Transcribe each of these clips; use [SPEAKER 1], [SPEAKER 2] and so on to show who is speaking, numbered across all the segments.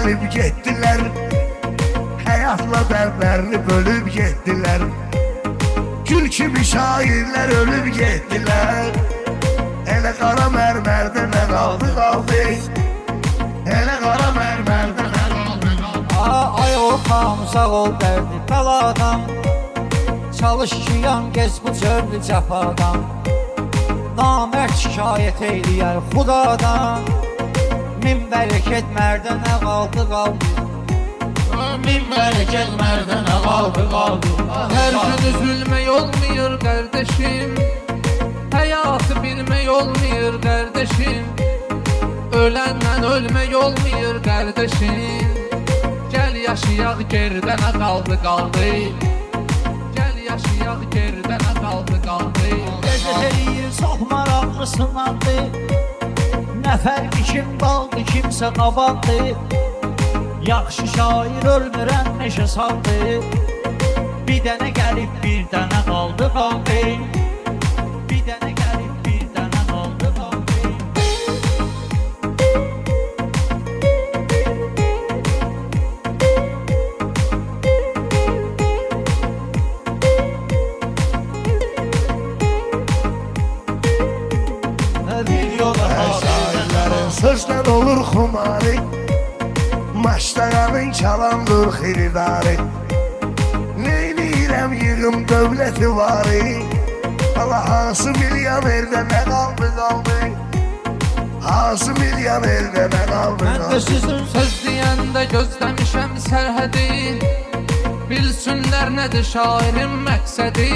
[SPEAKER 1] gəlib getdilər, həyatla dərdlərini bölüb getdilər. Gül kimi şairlər ölüb getdilər. Elə qara mərmərdə nə qaldı qaldı, elə qara mərmərdə nə qaldı qaldı.
[SPEAKER 2] Ay Orxan uzaq ol dərdi bəladan, çalış ki yan gez bu cövlü cəfadan. Namərd şikayət eyləyər xudadan, min bərəkət mərdə nə qaldı qaldı, min bərəkət mərdə nə qaldı qaldı.
[SPEAKER 3] Her gün üzülmək olmuyor kardeşim, hayatı bilmək olmuyor kardeşim. Ölenden ölmək olmuyor kardeşim. Gel yaşayaq gerdə nə qaldı qaldı, gel yaşayaq gerdə nə qaldı qaldı.
[SPEAKER 2] Gecəliyir çox maraqlısınandı, nə fərqi kim qaldı kimsə qabandı. Yaxşı şair ölmürən neşə saldı, bir dənə gəlib bir dənə qaldı qaldı, bir dənə gəlib bir dənə qaldı qaldı. Videoda
[SPEAKER 1] Şairlərin sözdən olur xumari, maştağanın çalandır xiridarı. Neyləyirəm yığım dövləti varı, Allah hansı milyonerdə nə qaldı qaldı, hansı milyonerdə nə qaldı
[SPEAKER 2] mən də
[SPEAKER 1] qaldı.
[SPEAKER 2] sizin
[SPEAKER 3] Söz deyəndə gözləmişəm sərhədi, bilsinlər nədir şairin məqsədi.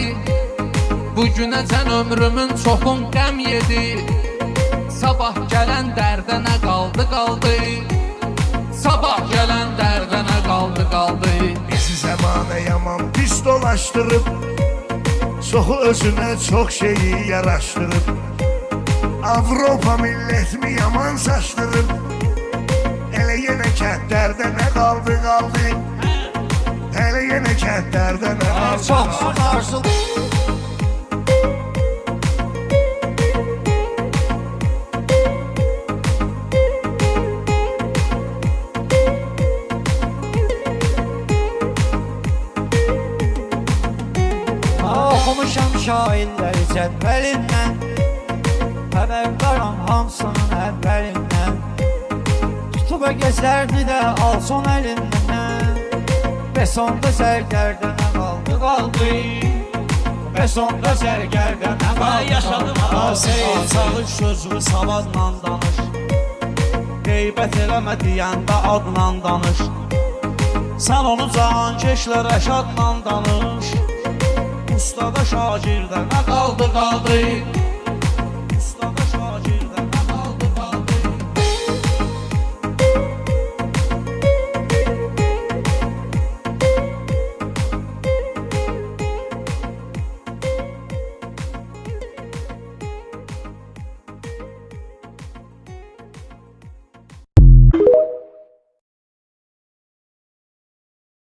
[SPEAKER 3] Bugünəcən ömrümün çoxun qəm yedi, sabah gələn dərdə nə qaldı qaldı, sabah gələn dərdə nə qaldı qaldı.
[SPEAKER 1] Bizi zəmanə yaman pis dolaşdırıb, çoxu özünə çox şeyi yaraşdırıb. Avropa millətimi yaman saçdırıb, elə yenə kəndlərdə nə qaldı qaldı, elə yenə kəndlərdə nə qaldı
[SPEAKER 2] çox
[SPEAKER 1] qaldı.
[SPEAKER 2] sunarsın. Oxumuşam şairləri cədvəlindən, xəbərdaram hamsının əvvəlindən. Tutub gəzərdi də alson əlindən, və sonda zərgərdə nə qaldı qaldı, və sonda zərgərdə nə qaldı
[SPEAKER 4] Yaşadım asey, çalış sözümü savadla danış, qeybət eləmə deyəndə adla danış. Sən onu cankeşlə rəşadla danış, ustada şagirdə nə qaldı qaldı,